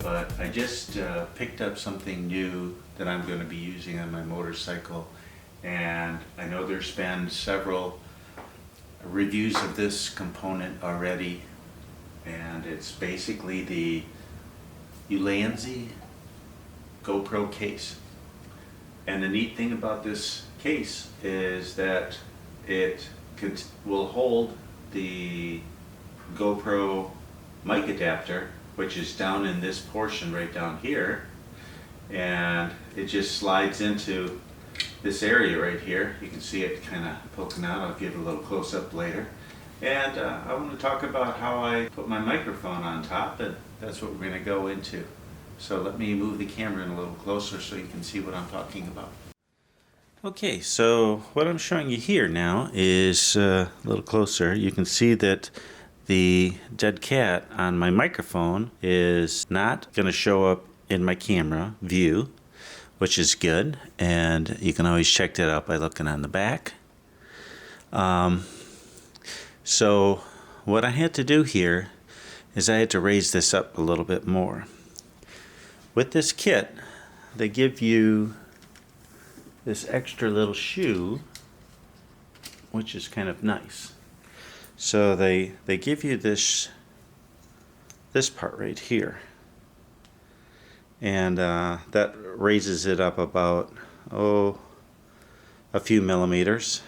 but I just picked up something new that I'm going to be using on my motorcycle, and I know there's been several reviews of this component already, and it's basically the Ulanzi GoPro case. And the neat thing about this case is that it will hold the GoPro mic adapter, which is down in this portion right down here, and it just slides into this area right here. You can see it kind of poking out. I'll give it a little close-up later. And I want to talk about how I put my microphone on top, and that's what we're going to go into. So let me move the camera in a little closer so you can see what I'm talking about. Okay, so what I'm showing you here now is a little closer. You can see that the Deadcat on my microphone is not going to show up in my camera view, which is good, and you can always check that out by looking on the back. So what I had to do here is I had to raise this up a little bit more. With this kit, they give you this extra little shoe, which is kind of nice. So they give you this part right here, and that raises it up about a few millimeters.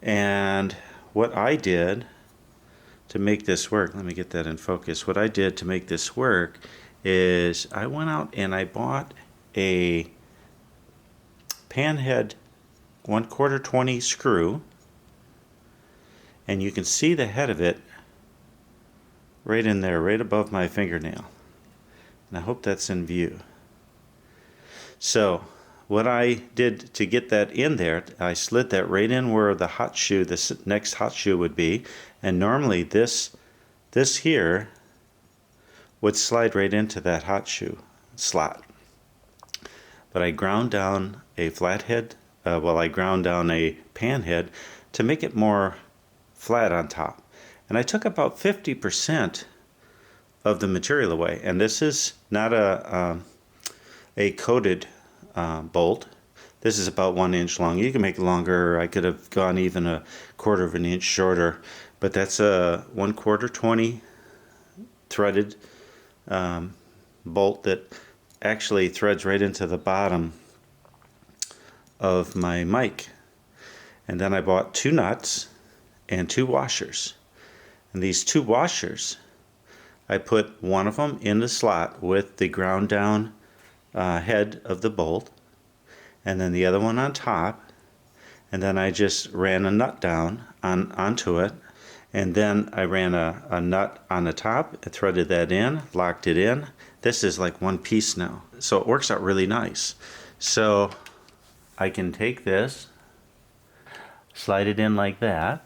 And what I did to make this work, let me get that in focus. What I did to make this work is I went out and I bought a panhead 1/4 20 screw, and you can see the head of it right in there, right above my fingernail. And I hope that's in view. So what I did to get that in there, I slid that right in where the hot shoe, this next hot shoe would be. And normally this here would slide right into that hot shoe slot. But I ground down a flathead, I ground down a panhead to make it more flat on top. And I took about 50% of the material away. And this is not a coated bolt. This is about 1 inch long. You can make it longer. I could have gone even 1/4 of an inch shorter, but that's a 1/4 20 threaded bolt that actually threads right into the bottom of my mic. And then I bought 2 nuts and 2 washers. And these 2 washers, I put one of them in the slot with the ground down head of the bolt, and then the other one on top, and then I just ran a nut down onto it, and then I ran a nut on the top, I threaded that in, locked it in. This is like one piece now, so it works out really nice. So I can take this, slide it in like that,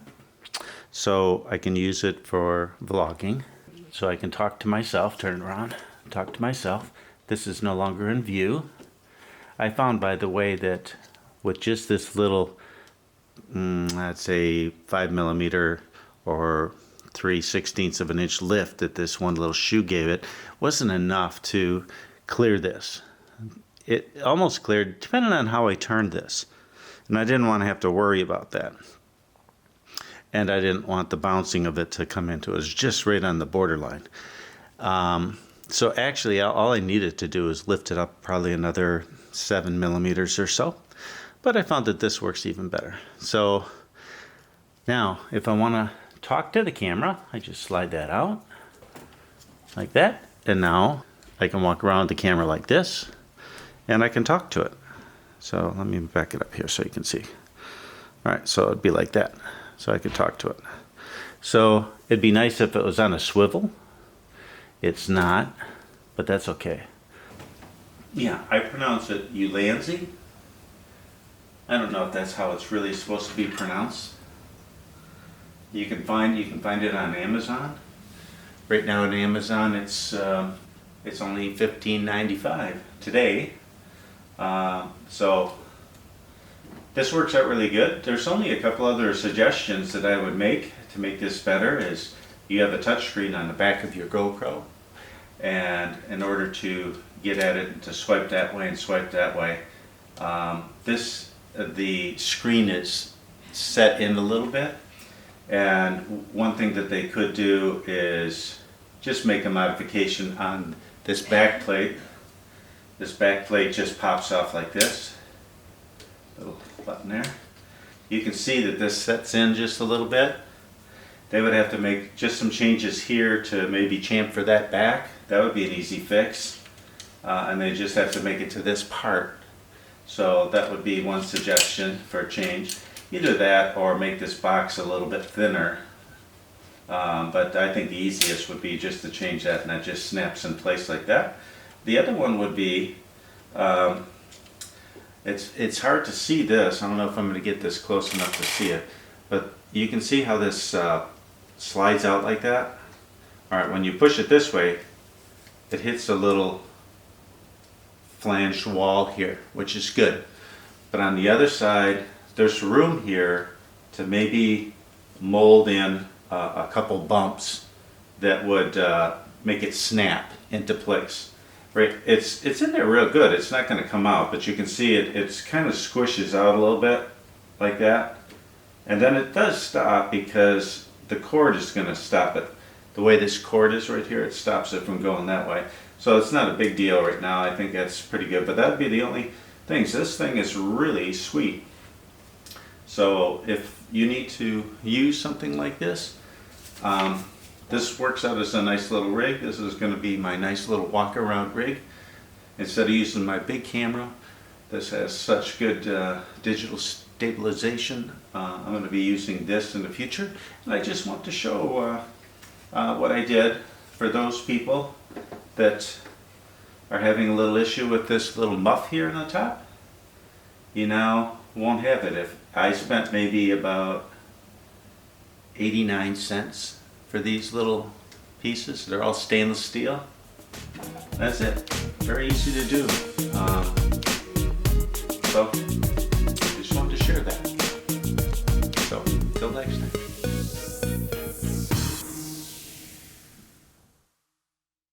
so I can use it for vlogging. So I can talk to myself, turn it around, talk to myself. This is no longer in view. I found, by the way, that with just this little, I'd say 5 millimeter or 3/16 of an inch lift that this one little shoe gave it, wasn't enough to clear this. It almost cleared, depending on how I turned this. And I didn't want to have to worry about that. And I didn't want the bouncing of it to come into it. It was just right on the borderline. So actually, all I needed to do is lift it up probably another 7 millimeters or so. But I found that this works even better. So now, if I want to talk to the camera, I just slide that out like that. And now I can walk around the camera like this, and I can talk to it. So let me back it up here so you can see. All right, so it'd be like that. So I could talk to it. So it'd be nice if it was on a swivel. It's not, but that's okay. Yeah, I pronounce it Ulanzi. I don't know if that's how it's really supposed to be pronounced. You can find it on Amazon. Right now on Amazon, it's only $15.95 today. So this works out really good. There's only a couple other suggestions that I would make to make this better. Is you have a touchscreen on the back of your GoPro, and in order to get at it and to swipe that way and swipe that way, the screen is set in a little bit, and one thing that they could do is just make a modification on this back plate. This back plate just pops off like this, little button there. You can see that this sets in just a little bit. They would have to make just some changes here to maybe chamfer that back. That would be an easy fix. And they just have to make it to this part. So that would be one suggestion for a change. Either that or make this box a little bit thinner. But I think the easiest would be just to change that, and that just snaps in place like that. The other one would be, it's hard to see this. I don't know if I'm going to get this close enough to see it, but you can see how this slides out like that. Alright, when you push it this way, it hits a little flanged wall here, which is good. But on the other side, there's room here to maybe mold in a couple bumps that would make it snap into place. Right, it's in there real good. It's not going to come out, but you can see it's kind of squishes out a little bit like that, and then it does stop because the cord is going to stop it. The way this cord is right here, it stops it from going that way. So it's not a big deal right now. I think that's pretty good, but that'd be the only thing. So this thing is really sweet. So if you need to use something like this, this works out as a nice little rig. This is going to be my nice little walk around rig. Instead of using my big camera, this has such good digital stabilization. I'm going to be using this in the future. And I just want to show what I did for those people that are having a little issue with this little muff here on the top. You now won't have it. If I spent maybe about 89 cents for these little pieces. They're all stainless steel. That's it. Very easy to do. So